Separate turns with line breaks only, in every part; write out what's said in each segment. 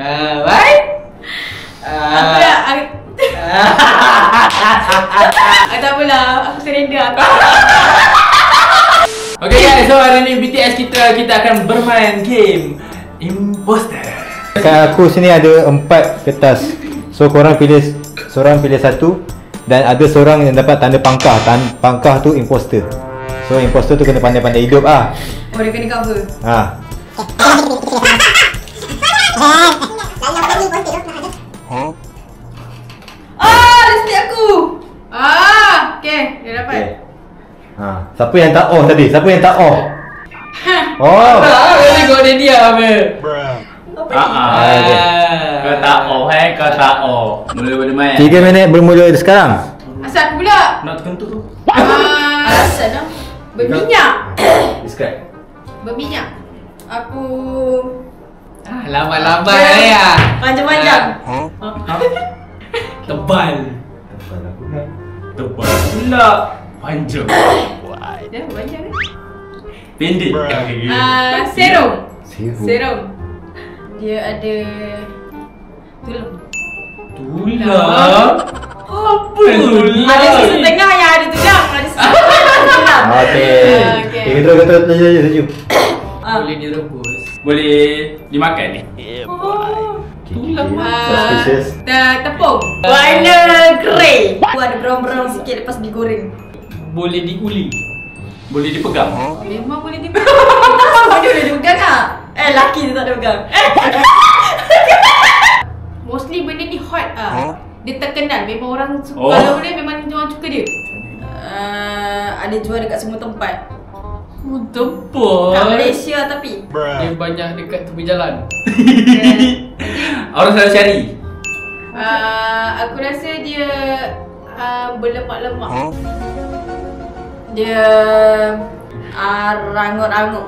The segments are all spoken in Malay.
Baik.
Tak apalah, aku surrender.
Okay guys, so hari ni BTS kita akan bermain game Imposter.
Kat aku sini ada 4 kertas. So korang pilih, seorang pilih satu. Dan ada seorang yang dapat tanda pangkah. Pangkah tu imposter. So imposter tu kena pandai-pandai hidup ah.
Oh, dia kena cover.
Ha.
Dia stick aku. Okay, dia dapat.
Okay. Ha, siapa yang tak off tadi? Siapa yang tak off? Oh.
Kau tengok dia diam ke?
Okay.
Kau tak off kau tak off. Boleh main.
3 minit bermula sekarang.
Asal aku pula?
Nak terkentuk tu.
Alasan lah. Berminyak.
Describe.
Berminyak. Aku
Lambat-lambat ya.
panjang-panjang.
Tebal. Tebal pula. Panjang.
Dia panjang kan?
Pendek.
Serum. Serum. Dia ada tulang.
Tulang? Apa tulang?
Ada sisi tengah yang ada tulang. Ada sisi tengah yang ada tulang.
Okay. Kata laju.
Boleh direbus. Boleh dimakan ni. Tulang
Suspicious.
Tepung. Warna grey. Ada brown-brown sikit lepas digoreng.
Boleh diuli. Boleh dipegang.
Memang boleh dipegang. Semua dia boleh dipegang tak? Laki tu tak ada pegang. Mostly benda ni hot dia terkenal. Memang orang suka. Kalau dia memang orang suka dia. Ada jual dekat semua tempat.
Tempat
Kat Malaysia tapi
dia banyak dekat tepi jalan. Orang selalu cari.
Aku rasa dia berlemak-lemak. Dia rangut-rangut.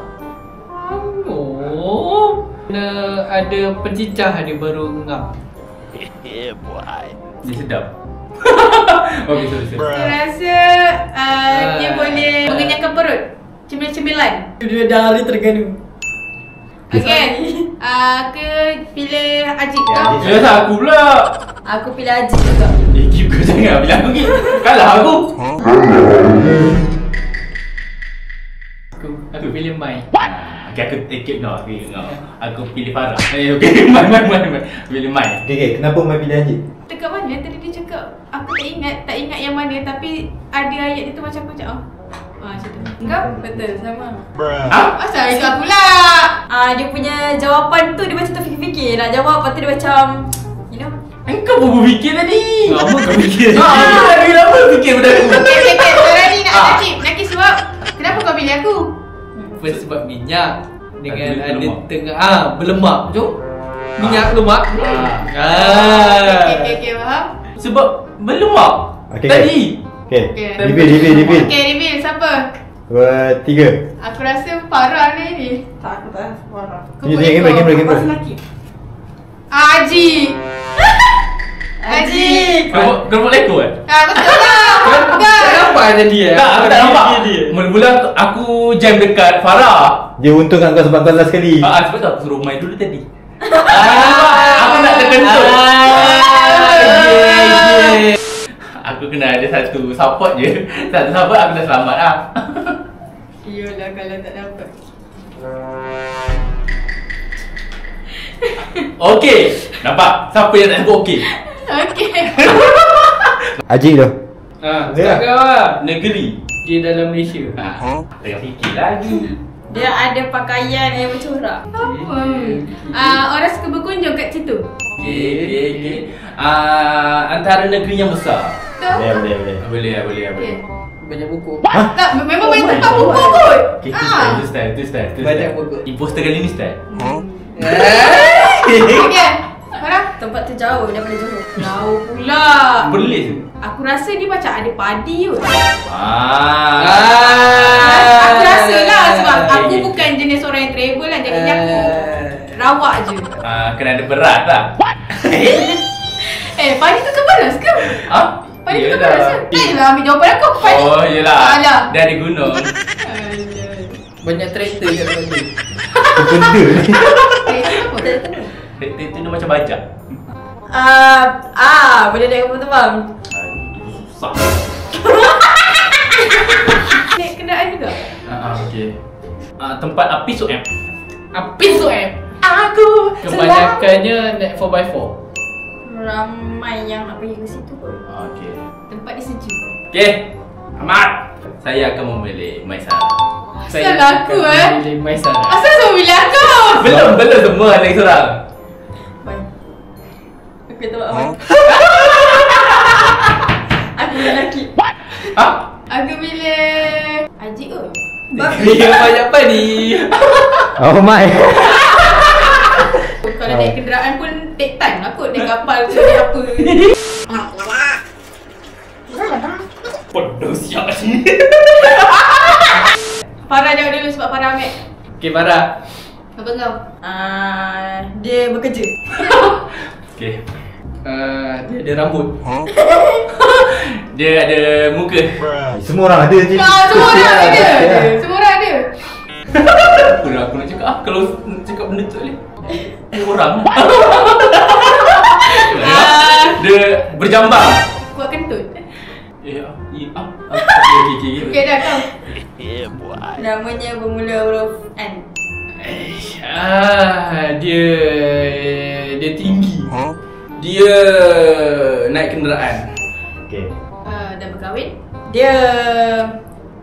Oh, ada pencicah dia baru ngam. Dia sedap. Okay, sorry.
Aku rasa dia boleh mengenyangkan perut. Cemilan-cemilan. Dia dah lari terganu. Okay. Aku pilih Ajik kau.
Ya, aku pula.
Aku pilih Ajik juga.
Keep kau jangan bilang aku gitu. Kalah aku. Aku pilih Mai. Okay, aku keep no. Aku pilih Farah. Okay, Mai. Pilih Mai.
Okay, kenapa Mai pilih Ajik?
Dekat mana tadi dia cakap? Aku tak ingat yang mana tapi ada ayat dia tu macam aku cakap. Macam tu. Engkau? Betul, sama. Asal ikut pula. Dia punya jawapan tu dia macam terfikir-fikir nak jawab, lepas tu dia macam
Engkau pun berfikir tadi. Lama kau fikir. Lagi lama fikir benda tu.
Okay, sekarang ni nak Najib. Nakis sebab kenapa kau pilih aku?
First sebab minyak dengan ada tengah berlemak. Jom. Minyak lemak.
Okay, faham?
Sebab berlemak. Tadi.
Okay. Reveal.
Okay, reveal. Siapa?
2, 3.
Aku rasa Farah ni. Tak, aku tak rasa Farah.
Game.
Ajik. Ajik.
Kau buat leko kan?
Betul lah.
Kenapa tadi Tak, aku tak nampak. Mula-mula aku jam dekat Farah.
Dia untungkan kau sebab kau last sekali.
Sebab tu aku suruh main dulu tadi. Aku nak terkentut. Aku kena ada satu support je. Satu support aku dah selamat lah.
Iyalah kalau tak dapat.
Okey. Nampak? Siapa yang tak sebut okey?
Okay.
Ajik tu.
Cakap kau lah. Negeri. Dia dalam Malaysia. Tengah fikir lagi.
Dia ada pakaian yang bercorak. Apa? Orang suka berkunjung kat situ.
Okay. Antara negeri yang besar.
Boleh.
Okay.
Banyak buku.
Tak, memang banyak tempat buku kot.
Okay, tu style. Banyak buku. Imposter kali ni style.
Okay. Farah, tempat tu jauh daripada Johor. Jauh pula.
Perlis.
Aku rasa dia macam ada padi kot.
Aku
rasa lah sebab aku bukan jenis orang yang travel lah. Jadi aku rawak je.
Kena ada berat lah.
Padi tu kan panas ke? Padi tu kan panas ke? Tak jelah ambil jawapan aku. Padi.
Oh yelah.
Alah.
Dia ada gunung.
Banyak traktor je kat tu.
Benda ni.
Apa?
Tidur macam bajak.
Boleh naik kapal terbang.
Susah.
Naik kenderaan juga.
Okey. Tempat api soem.
Api soem. Aku
Kebanyakannya naik 4x4.
ramai yang nak pergi ke situ kot.
Okey.
Tempat dia sejuk.
Okey. Ahmad, saya akan memilih Maisara.
Salah aku
Pilih Maisara.
Asal semua pilih aku?
Belum semua lagi seorang.
Baik. Aku tebak awal. Aku pilih lelaki. Aku pilih Haji kot.
Dia banyak apa ni?
Oh my.
Kalau naik kenderaan pun take time lah kot. Naik kapal tu naik apa.
Bodoh siap ni.
Farah jawab dulu sebab Farah ambil.
Okay, Farah.
Apa kau? Dia bekerja.
Okey.
Dia ada rambut.
Dia ada muka.
Semua orang ada je.
Semua orang ada. Semua orang ada.
Aku nak cakap kalau nak cakap benda tu ni. Orang. Dia berjambang.
Kuat kentut.
Okey.
Okey dah kau. Namanya bermula huruf N.
Dia tinggi. Dia naik kenderaan.
Okey.
Dah berkahwin. Dia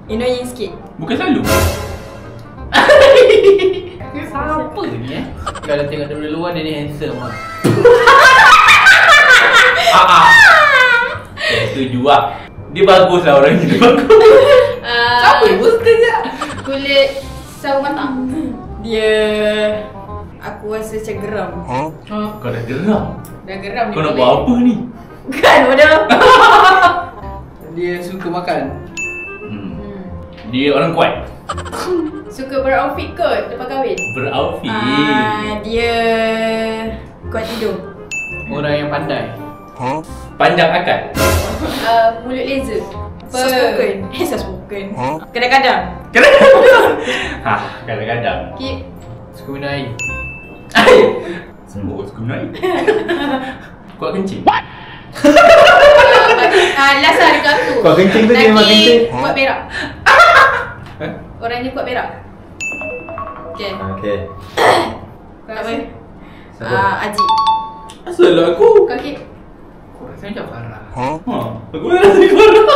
annoying sikit.
Bukan selalu.
Apa ni Kalau tengok dari luar dia ni handsome lah.
Setuju lah. Dia bagus lah orang ni. Dia bagus.
Siapa yang poster je? Kulit sawo matang. Dia aku rasa macam geram.
Kau dah geram.
Dah geram
Kau nak buat apa ni?
Kan bodoh.
Dia suka makan.
Dia orang kuat.
Suka beroutfit kot lepas kahwin.
Beroutfit.
Dia kuat tidur.
Orang yang pandai.
Panjang akal.
Mulut laser. Soft-spoken. Soft-spoken. Kadang-kadang.
Kadang-kadang.
Keep.
Suka minum air.
Semua suka minum air. Kuat kencing.
Last lah dekat aku.
Kuat kencing tu dia memang kencing.
Kuat berak. Orang ni kuat berak. Okay.
Okey.
Apa?
Siapa?
Haji.
Asal lah aku.
Kau keep.
Kau rasa macam Farah.
Aku rasa korang.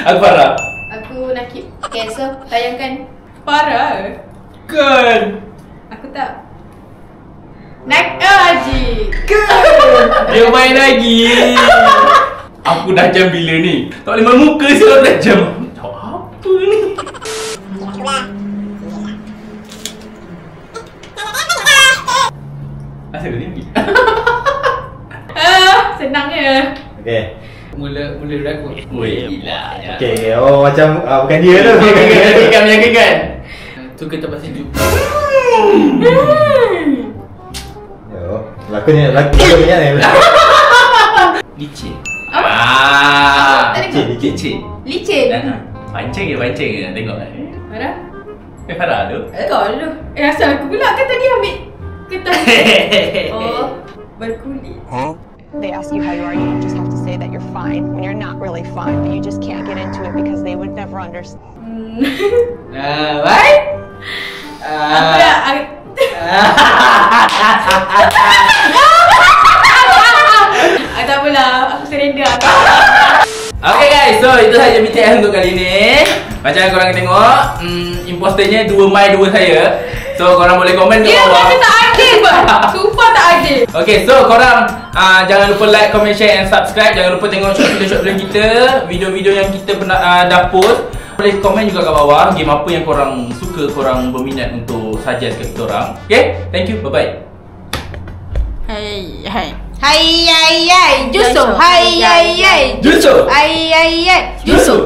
Aku Farah.
Aku nak keep. Okay, so tayangkan Farah.
Kan.
Aku tak. Haji.
Dia main lagi. Aku dah jam bila ni? Tak boleh main muka siapa dah jam. Jawab apa ni? Asal dia tinggi.
Senang je.
Okey.
Mula aku.
Oi, gila.
Okey. Oh macam bukan dia tu.
Meyakinkan.
Suka tempat sejuk.
Yo, lakonnya ni.
Licin.
Tadi kau?
Licin.
Licin.
Pancing je nak tengok.
Farah?
Farah tu.
Kau dulu. Asal aku pula kan tadi ambil kertas. Oh, berkulit.
They ask you how you are, you just have to say that you're fine when you're not really fine, but you just can't get into it because they would never understand.
Baik.
Tak apalah, aku surrender.
Okay guys, so itu sahaja BTS untuk kali ni. Macam korang tengok, imposternya 2 Mai 2 saya. So korang boleh komen kat
Dia
bawah.
macam tak adil pun. Sumpah tak adil.
Okay, so korang jangan lupa like, comment, share and subscribe. Jangan lupa tengok short film kita, video-video yang kita pernah dah post. Boleh komen juga kat bawah game apa yang korang suka, korang berminat untuk suggest kat kita orang. Okay, thank you, bye-bye.
Hai. Justru.
Justru.
Justru.